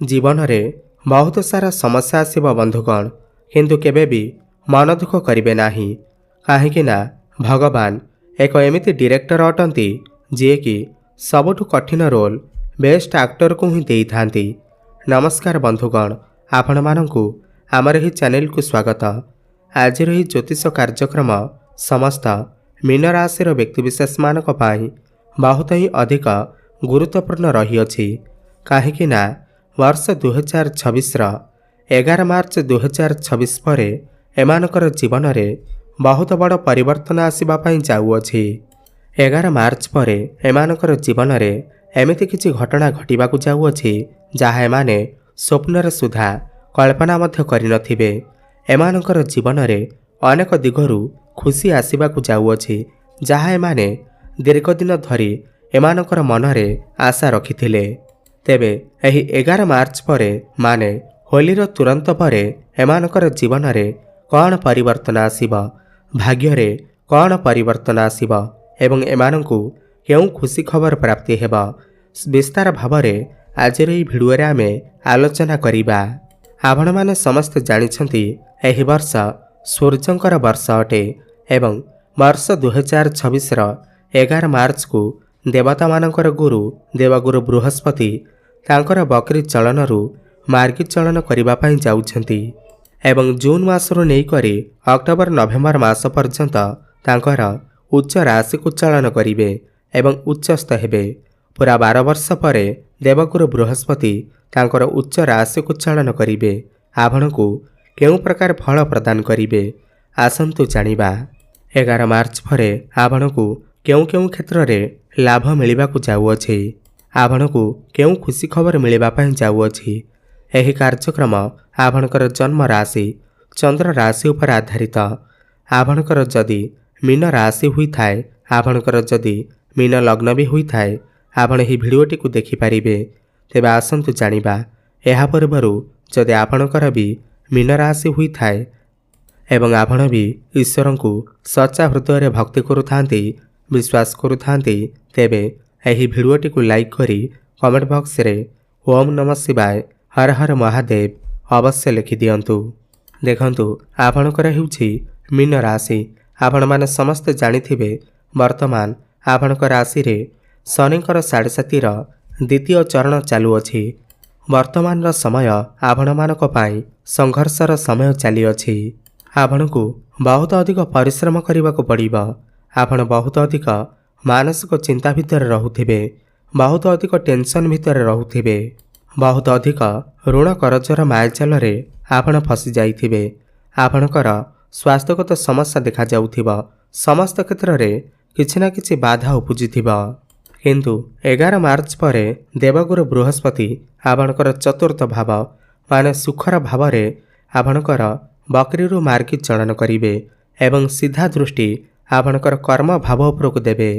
जीवन में बहुत सारा समस्या आसब बंधुगण, किंतु केबे भी मन दुख करेंगे नहीं कहीं भगवान एक एमती डायरेक्टर अटंती जी कि सबुठ कठिन रोल बेस्ट एक्टर को ही दे था। नमस्कार बंधुगण, आपण मानंकु आमर ही चैनल को स्वागत। आज ही ज्योतिष कार्यक्रम समस्त मीन राशि व्यक्तिविशेष मानक पाई बहुत ही अधिक गुरुत्वपूर्ण रही कहीं वर्ष 2026 11 मार्च 2026 पर एमानकर जीवन में बहुत बड़ परिवर्तन आसवाई जाऊँगी। 11 मार्च पर एमानकर जीवन में एमती किसी घटना घटवा जाऊँगी जहाँ एमाने स्वप्नर सुधा कल्पना करनथिबे। एमानकर जीवन में अनेक दिगरु खुशी आसवाक जाऊँगी जहाँ एमाने दीर्घ दिन धरी एमानकर मनरे आशा रखिथिले। तेबे एही 11 मार्च पर माने होलीर तुरंत पर एमानकर जीवन में कौन परिवर्तन आसिब, भाग्य कौन परिवर्तन आसिब एवं एमानंकु केउं खुशी खबर प्राप्ति हेबा विस्तार भाव में आज भिडियो आमे आलोचना करिबा। आपण माने समस्त जानिछंती एही वर्ष सूर्यंकर वर्ष अटे एवं वर्ष 2026 11 मार्च को देवता मानकर गुरु देवगुरु बृहस्पति तांकर बकरी चलनरू मार्गी चलन करिबा पई जाउछंती एवं जून मासरू नै करी अक्टोबर नवेम्बर मास पर्यंत तांकर उच्च राशि को चलन करिवे एवं उच्चस्थ हेबे। पूरा 12 वर्ष पर देवगुरु बृहस्पति तांकर उच्च राशि को चलन करिवे। आपणकु केउं प्रकार फल प्रदान करिवे आसंतु जानिबा। 11 मार्च पर आपणकु केउं केउं क्षेत्र रे लाभ मिलिबाकु जाउअछि, आपणकु केउं खुशी खबर मिलिबा पई जाउअछि। एही कार्यक्रम आपणकर जन्म राशि चंद्र राशि उपर आधारित। आपणकर जदि मीन राशि हुई थाए, आपणकर जदि मीन लग्न भी हुई थाए, आपण ही भिडियोटी को देखि पारिबे। तेबे आसंतु जानिबा। एहा पूर्वरु जदि आपणकर भी मीन राशि हुई थाए एवं आपण भी ईश्वर को सच्चा हृदय रे भक्ति करुथांती, विश्वास करुथांती, तेबे एही भिडियोटी को लाइक करी कमेंट बॉक्स रे ओम नमः शिवाय हर हर महादेव अवश्य लिखि दियंतु। देखंतु आपणकर हेउछि मीन राशि। आपण माने समस्त जानिथिबे वर्तमान आपणक राशि रे शनिकर 7.5 द्वितीय चरण चालू अछि। वर्तमान समय आपण मानक पाई संघर्षर समय चली अछि। आपणकु बहुत अधिक परिश्रम करबाक पड़िबो। आपण बहुत अधिक मानसिक चिंता भितर रहुथिबे, बहुत अधिक टेंशन भितर रहुथिबे, बहुत अधिक ऋण करजर मायाजाल रे आपण फसी जाइथिबे। आपणकर स्वास्थ्यगत समस्या देखा जाउथिबो। समस्त क्षेत्र रे किछि ना किछि बाधा उपजिथिबो। किंतु 11 मार्च पर देवगुरु बृहस्पति आपणकर चतुर्थ भाव माने सुखर भाव रे आपणकर बकरीरु मार्गी चलन करिवे एवं सीधा दृष्टि आपणकर कर्म भाव उपरକୁ देबे।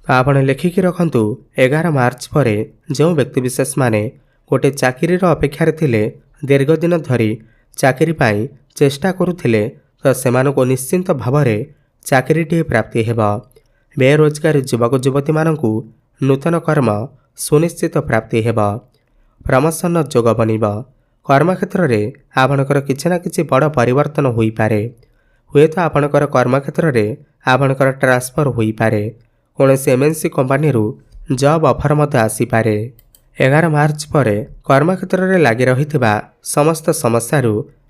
आपण लेखिकी रखंतु 11 मार्च पर जो व्यक्तिविशेष माने गोटे चाकरीर अपेक्षार थिले, दीर्घ दिन धरी चाकरी पाई चेष्टा करुथिले, तो सेमानको निश्चिंत भाव में चाकरीटी प्राप्ति हेबा। बेरोजगारी युवक युवती मानंकु नूतन कर्म सुनिश्चित प्राप्ति हेबा। प्रमोशन जोग बनिबा। कर्मक्षेत्र में आपणकर किछि ना किछि बड़ परिवर्तन होई पारे। हुए तो आपणकर कर्मक्षेत्र में आपणकर ट्रांसफर होई पारे। कौनसी एमएनसी कंपनी रु जॉब ऑफर मत आसी पारे। 11 मार्च पर कर्मक्षेत्र में लगी रही समस्त समस्या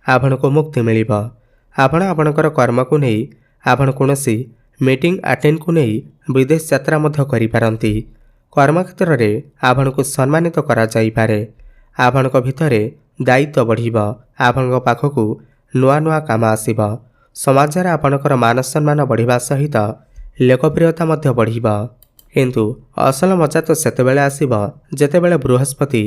आपण को मुक्ति मिलिब। आपण आपणकर कर्म को नहीं आपण कौनसी मीटिंग अटेंड को नहीं विदेश यात्रा मध्य करि पारंती। कर्मक्षेत्र में आपण को सम्मानित करा जाई पारे। आपण को भितरे दायित्व बढ़िबा। आपण को पाखकु नुआ नुआ काम आसीबा। समाज रे आपणकर मान सम्मान बढ़िबा सहित लोकप्रियता मध्य बढ़िबा। किंतु असल मजा तो सेतेबेले आसीबा जेतेबेले बृहस्पति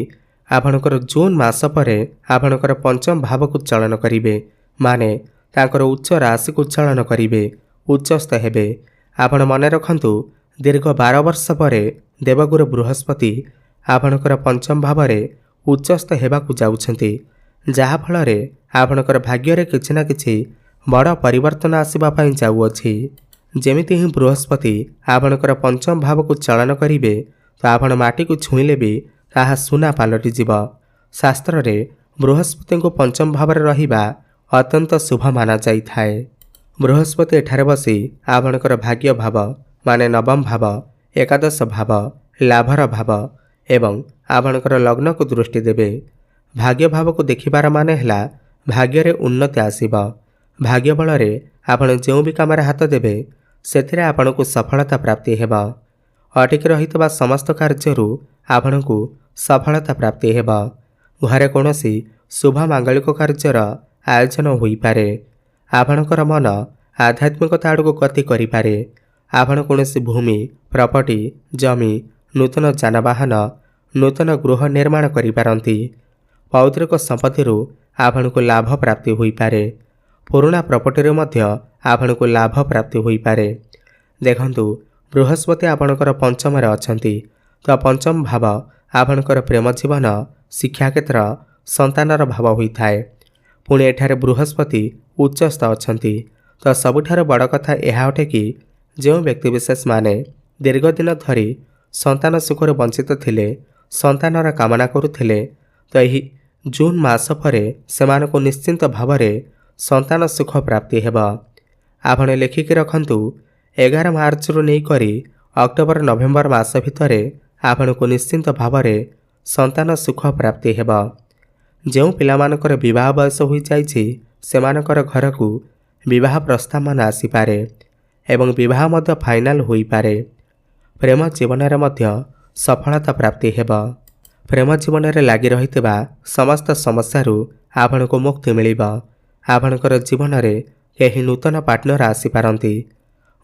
आपणकर जून मास पर आपणकर पंचम भाव को चलन करिवे, माने तांकर उच्च राशि को चलन करिवे, उच्चस्थ हेबे। आपण मने रखंतु दीर्घ 12 वर्ष पर देवगुरु बृहस्पति आपणकर पंचम भाव में उच्चस्थ हेबाकु जाउछंती, जहा फल रे आपणकर भाग्य रे किछि ना किछि बड़ परिवर्तन आसीबा पई जाउअछि। जेमिति ही बृहस्पति आपणकर पंचम भाव को चलन करिवे, तो आपण माटी को छुईले भी ताहा सुना पलटि जीव। ଶାସ୍ତ୍ରରେ ବୃହସ୍ପତିଙ୍କୁ ପଞ୍ଚମ ଭାବରେ ରହିବା ଅତ୍ୟନ୍ତ ଶୁଭ ମାନାଯାଇଥାଏ। ବୃହସ୍ପତି ଏଠାରେ ବସି ଆପଣଙ୍କର ଭାଗ୍ୟ ଭାବ ମାନେ ନବମ ଭାବ, ଏକାଦଶ ଭାବ, ଲାଭର ଭାବ ଏବଂ ଆପଣଙ୍କର ଲଗ୍ନକୁ ଦୃଷ୍ଟି ଦେବେ। ଭାଗ୍ୟ ଭାବକୁ ଦେଖିବାର ମାନେ ହେଲା ଭାଗ୍ୟରେ ଉନ୍ନତି ଆସିବ। ଭାଗ୍ୟ ବଳରେ ଆପଣ ଯେଉଁ ବି କାମରେ ହାତ ଦେବେ ସେଥିରେ ଆପଣଙ୍କୁ ସଫଳତା ପ୍ରାପ୍ତି ହେବ। ଅଟକି ରହିଥିବା ସମସ୍ତ କାର୍ଯ୍ୟରୁ ଆପଣଙ୍କୁ ସଫଳତା ପ୍ରାପ୍ତି ହେବ। ଘରେ କୌଣସି ଶୁଭ ମାଙ୍ଗଳିକ କାର୍ଯ୍ୟର ଆୟୋଜନ ହୋଇପାରେ। ଆପଣଙ୍କର ମନ ଆଧ୍ୟାତ୍ମିକତା ଆଡ଼କୁ ଗତି କରିପାରେ। ଆପଣ କୌଣସି ଭୂମି, ପ୍ରପର୍ଟି, ଜମି, ନୂତନ ଯାନବାହନ, ନୂତନ ଗୃହ ନିର୍ମାଣ କରିପାରନ୍ତି। ପୌତ୍ରିକ ସମ୍ପତ୍ତିରୁ ଆପଣଙ୍କୁ ଲାଭ ପ୍ରାପ୍ତି ହୋଇପାରେ। ପୁରୁଣା ପ୍ରପର୍ଟିରୁ ମଧ୍ୟ ଆପଣଙ୍କୁ ଲାଭ ପ୍ରାପ୍ତି ହୋଇପାରେ। ଦେଖନ୍ତୁ, ବୃହସ୍ପତି ଆପଣଙ୍କର ପଞ୍ଚମରେ ଅଛନ୍ତି, ତ ପଞ୍ଚମ ଭାବ ଆପଣଙ୍କର ପ୍ରେମ ଜୀବନ, ଶିକ୍ଷାକ୍ଷେତ୍ର, ସନ୍ତାନର ଭାବ ହୋଇଥାଏ। ପୁଣି ଏଠାରେ ବୃହସ୍ପତି ଉଚ୍ଚସ୍ଥ ଅଛନ୍ତି, ତ ସବୁଠାରୁ ବଡ଼ କଥା ଏହା ଅଟେ କି ଯେଉଁ ବ୍ୟକ୍ତିବିଶେଷମାନେ ଦୀର୍ଘଦିନ ଧରି ସନ୍ତାନ ସୁଖରୁ ବଞ୍ଚିତ ଥିଲେ, ସନ୍ତାନର କାମନା କରୁଥିଲେ, ତ ଏହି ଜୁନ୍ ମାସ ପରେ ସେମାନଙ୍କୁ ନିଶ୍ଚିନ୍ତ ଭାବରେ ସନ୍ତାନ ସୁଖ ପ୍ରାପ୍ତି ହେବ। ଆପଣ ଲେଖିକି ରଖନ୍ତୁ, 11 ମାର୍ଚ୍ଚରୁ ନେଇକରି ଅକ୍ଟୋବର ନଭେମ୍ବର ମାସ ଭିତରେ ଆପଣଙ୍କୁ ନିଶ୍ଚିନ୍ତ ଭାବରେ ସନ୍ତାନ ସୁଖ ପ୍ରାପ୍ତି ହେବ। ଯେଉଁ ପିଲାମାନଙ୍କର ବିବାହ ବୟସ ହୋଇଯାଇଛି ସେମାନଙ୍କର ଘରକୁ ବିବାହ ପ୍ରସ୍ତାବମାନ ଆସିପାରେ ଏବଂ ବିବାହ ମଧ୍ୟ ଫାଇନାଲ ହୋଇପାରେ। ପ୍ରେମ ଜୀବନରେ ମଧ୍ୟ ସଫଳତା ପ୍ରାପ୍ତି ହେବ। ପ୍ରେମ ଜୀବନରେ ଲାଗି ରହିଥିବା ସମସ୍ତ ସମସ୍ୟାରୁ ଆପଣଙ୍କୁ ମୁକ୍ତି ମିଳିବ। ଆପଣଙ୍କର ଜୀବନରେ କେହି ନୂତନ ପାର୍ଟନର ଆସିପାରନ୍ତି।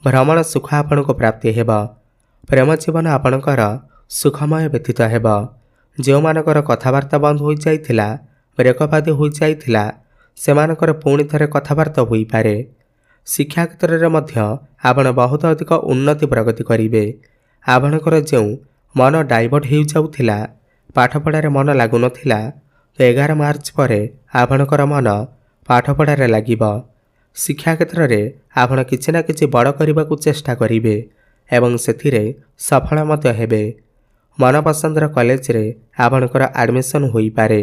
ଭ୍ରମଣ ସୁଖ ଆପଣଙ୍କୁ ପ୍ରାପ୍ତି ହେବ। ପ୍ରେମ ଜୀବନ ଆପଣଙ୍କର ସୁଖମୟ ବ୍ୟତୀତ ହେବ। ଯେଉଁମାନଙ୍କର କଥାବାର୍ତ୍ତା ବନ୍ଦ ହୋଇଯାଇଥିଲା, ବ୍ରେକବାଦୀ ହୋଇଯାଇଥିଲା, ସେମାନଙ୍କର ପୁଣି ଥରେ କଥାବାର୍ତ୍ତା ହୋଇପାରେ। ଶିକ୍ଷା କ୍ଷେତ୍ରରେ ମଧ୍ୟ ଆପଣ ବହୁତ ଅଧିକ ଉନ୍ନତି ପ୍ରଗତି କରିବେ। ଆପଣଙ୍କର ଯେଉଁ ମନ ଡାଇଭର୍ଟ ହୋଇଯାଉଥିଲା, ପାଠପଢ଼ାରେ ମନ ଲାଗୁନଥିଲା, ତ 11 ମାର୍ଚ୍ଚ ପରେ ଆପଣଙ୍କର ମନ ପାଠପଢ଼ାରେ ଲାଗିବ। ଶିକ୍ଷା କ୍ଷେତ୍ରରେ ଆପଣ କିଛି ନା କିଛି ବଡ଼ କରିବାକୁ ଚେଷ୍ଟା କରିବେ ଏବଂ ସେଥିରେ ସଫଳ ମଧ୍ୟ ହେବେ। ମନପସନ୍ଦର କଲେଜରେ ଆପଣଙ୍କର ଆଡ଼ମିସନ୍ ହୋଇପାରେ।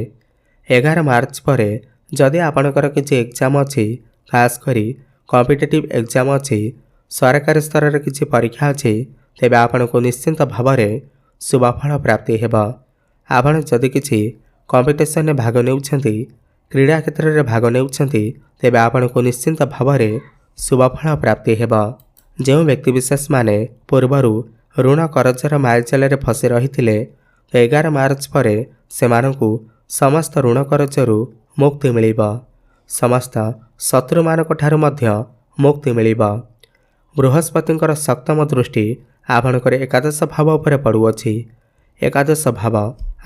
11 ମାର୍ଚ୍ଚ ପରେ ଯଦି ଆପଣଙ୍କର କିଛି ଏକ୍ଜାମ୍ ଅଛି, ଖାସ୍ କରି କମ୍ପିଟେଟିଭ୍ ଏକ୍ଜାମ୍ ଅଛି, ସରକାରୀ ସ୍ତରରେ କିଛି ପରୀକ୍ଷା ଅଛି, ତେବେ ଆପଣଙ୍କୁ ନିଶ୍ଚିନ୍ତ ଭାବରେ ଶୁଭଫଳ ପ୍ରାପ୍ତି ହେବ। ଆପଣ ଯଦି କିଛି କମ୍ପିଟିସନରେ ଭାଗ ନେଉଛନ୍ତି, କ୍ରୀଡ଼ା କ୍ଷେତ୍ରରେ ଭାଗ ନେଉଛନ୍ତି, ତେବେ ଆପଣଙ୍କୁ ନିଶ୍ଚିନ୍ତ ଭାବରେ ଶୁଭଫଳ ପ୍ରାପ୍ତି ହେବ। ଯେଉଁ ବ୍ୟକ୍ତିବିଶେଷମାନେ ପୂର୍ବରୁ ଋଣ କରଜର ମାଲଜାଲରେ ଫସି ରହିଥିଲେ, 11 ମାର୍ଚ୍ଚ ପରେ ସେମାନଙ୍କୁ ସମସ୍ତ ଋଣ କରଜରୁ ମୁକ୍ତି ମିଳିବ। ସମସ୍ତ ଶତ୍ରୁମାନଙ୍କ ଠାରୁ ମଧ୍ୟ ମୁକ୍ତି ମିଳିବ। ବୃହସ୍ପତିଙ୍କର ସପ୍ତମ ଦୃଷ୍ଟି ଆପଣଙ୍କର ଏକାଦଶ ଭାବ ଉପରେ ପଡ଼ୁଅଛି। ଏକାଦଶ ଭାବ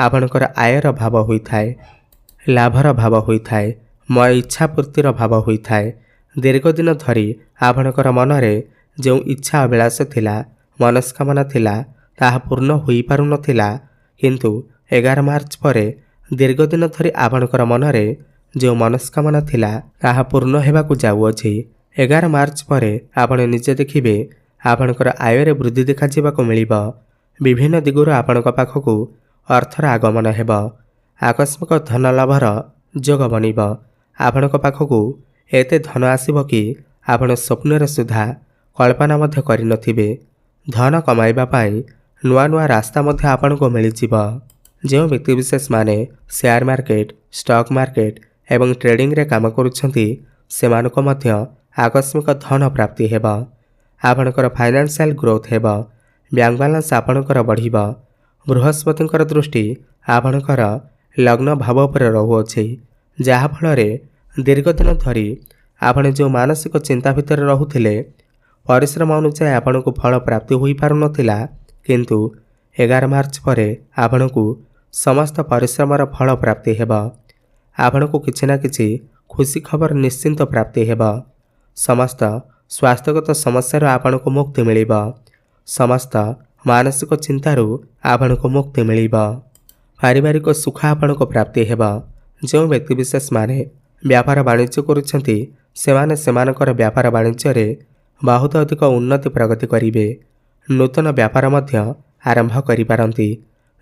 ଆପଣଙ୍କର ଆୟର ଭାବ ହୋଇଥାଏ, ଲାଭର ଭାବ ହୋଇଥାଏ, ଇଚ୍ଛା ପୂର୍ତ୍ତିର ଭାବ ହୋଇଥାଏ। ଦୀର୍ଘଦିନ ଧରି ଆପଣଙ୍କର ମନରେ ଯେଉଁ ଇଚ୍ଛା ଅଭିଳାଷ ଥିଲା, ମନସ୍କାମନା ଥିଲା, ତାହା ପୂର୍ଣ୍ଣ ହୋଇପାରୁନଥିଲା, କିନ୍ତୁ 11 ମାର୍ଚ୍ଚ ପରେ ଦୀର୍ଘଦିନ ଧରି ଆପଣଙ୍କର ମନରେ ଯେଉଁ ମନସ୍କାମନା ଥିଲା ତାହା ପୂର୍ଣ୍ଣ ହେବାକୁ ଯାଉଅଛି। 11 ମାର୍ଚ୍ଚ ପରେ ଆପଣ ନିଜେ ଦେଖିବେ ଆପଣଙ୍କର ଆୟରେ ବୃଦ୍ଧି ଦେଖାଯିବାକୁ ମିଳିବ। ବିଭିନ୍ନ ଦିଗରୁ ଆପଣଙ୍କ ପାଖକୁ ଅର୍ଥର ଆଗମନ ହେବ। ଆକସ୍ମିକ ଧନ ଲାଭର ଯୋଗ ବନିବ। ଆପଣଙ୍କ ପାଖକୁ ଏତେ ଧନ ଆସିବ କି ଆପଣ ସ୍ୱପ୍ନରେ ସୁଦ୍ଧା କଳ୍ପନା ମଧ୍ୟ କରିନଥିବେ। ଧନ କମାଇବା ପାଇଁ ନୂଆ ନୂଆ ରାସ୍ତା ମଧ୍ୟ ଆପଣଙ୍କୁ ମିଳିଯିବ। ଯେଉଁ ବ୍ୟକ୍ତିବିଶେଷମାନେ ସେୟାର ମାର୍କେଟ, ଷ୍ଟକ୍ ମାର୍କେଟ ଏବଂ ଟ୍ରେଡିଂରେ କାମ କରୁଛନ୍ତି, ସେମାନଙ୍କୁ ମଧ୍ୟ ଆକସ୍ମିକ ଧନ ପ୍ରାପ୍ତି ହେବ। ଆପଣଙ୍କର ଫାଇନାନ୍ସିଆଲ ଗ୍ରୋଥ ହେବ। ବ୍ୟାଙ୍କ ବାଲାନ୍ସ ଆପଣଙ୍କର ବଢ଼ିବ। ବୃହସ୍ପତିଙ୍କର ଦୃଷ୍ଟି ଆପଣଙ୍କର ଲଗ୍ନ ଭାବ ଉପରେ ରହୁଅଛି, ଯାହାଫଳରେ ଦୀର୍ଘଦିନ ଧରି ଆପଣ ଯେଉଁ ମାନସିକ ଚିନ୍ତା ଭିତରେ ରହୁଥିଲେ, ପରିଶ୍ରମ ଅନୁଯାୟୀ ଆପଣଙ୍କୁ ଫଳ ପ୍ରାପ୍ତି ହୋଇପାରୁନଥିଲା, କିନ୍ତୁ 11 ମାର୍ଚ୍ଚ ପରେ ଆପଣଙ୍କୁ ସମସ୍ତ ପରିଶ୍ରମର ଫଳ ପ୍ରାପ୍ତି ହେବ। ଆପଣଙ୍କୁ କିଛି ନା କିଛି ଖୁସି ଖବର ନିଶ୍ଚିନ୍ତ ପ୍ରାପ୍ତି ହେବ। ସମସ୍ତ ସ୍ୱାସ୍ଥ୍ୟଗତ ସମସ୍ୟାରୁ ଆପଣଙ୍କୁ ମୁକ୍ତି ମିଳିବ। ସମସ୍ତ ମାନସିକ ଚିନ୍ତାରୁ ଆପଣଙ୍କୁ ମୁକ୍ତି ମିଳିବ। ପାରିବାରିକ ସୁଖ ଆପଣଙ୍କୁ ପ୍ରାପ୍ତି ହେବ। ଯେଉଁ ବ୍ୟକ୍ତିବିଶେଷମାନେ ବ୍ୟାପାର ବାଣିଜ୍ୟ କରୁଛନ୍ତି, ସେମାନେ ସେମାନଙ୍କର ବ୍ୟାପାର ବାଣିଜ୍ୟରେ ବହୁତ ଅଧିକ ଉନ୍ନତି ପ୍ରଗତି କରିବେ। ନୂତନ ବ୍ୟାପାର ମଧ୍ୟ ଆରମ୍ଭ କରିପାରନ୍ତି,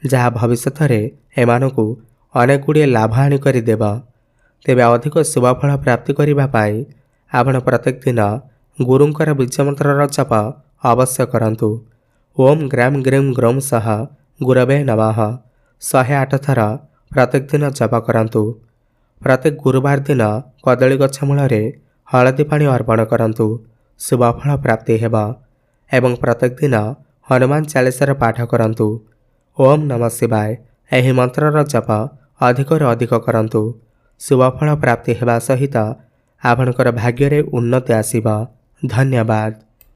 ଯାହା ଭବିଷ୍ୟତରେ ଏମାନଙ୍କୁ ଅନେକ ଗୁଡ଼ିଏ ଲାଭ ଆଣିକରି ଦେବ। ତେବେ ଅଧିକ ଶୁଭଫଳ ପ୍ରାପ୍ତି କରିବା ପାଇଁ ଆପଣ ପ୍ରତ୍ୟେକ ଦିନ ଗୁରୁଙ୍କର ବୀଜମନ୍ତ୍ରର ଜପ ଅବଶ୍ୟ କରନ୍ତୁ। ଓମ୍ ଗ୍ରାମ୍ ଗ୍ରୀମ୍ ଗ୍ରୌମ୍ ସହ ଗୁରବେ ନମଃ 108 ଥର ପ୍ରତ୍ୟେକ ଦିନ ଜପ କରନ୍ତୁ। ପ୍ରତ୍ୟେକ ଗୁରୁବାର ଦିନ କଦଳୀ ଗଛ ମୂଳରେ ହଳଦୀ ପାଣି ଅର୍ପଣ କରନ୍ତୁ। ଶୁଭଫଳ ପ୍ରାପ୍ତି ହେବ। ଏବଂ ପ୍ରତ୍ୟେକ ଦିନ ହନୁମାନ ଚାଳିଶାର ପାଠ କରନ୍ତୁ। ଓମ୍ ନମଃ ଶିବାୟ ଏହି ମନ୍ତ୍ରର ଜପ ଅଧିକରୁ ଅଧିକ କରନ୍ତୁ। ଶୁଭଫଳ ପ୍ରାପ୍ତି ହେବା ସହିତ ଆପଣଙ୍କର ଭାଗ୍ୟରେ ଉନ୍ନତି ଆସିବ। ଧନ୍ୟବାଦ।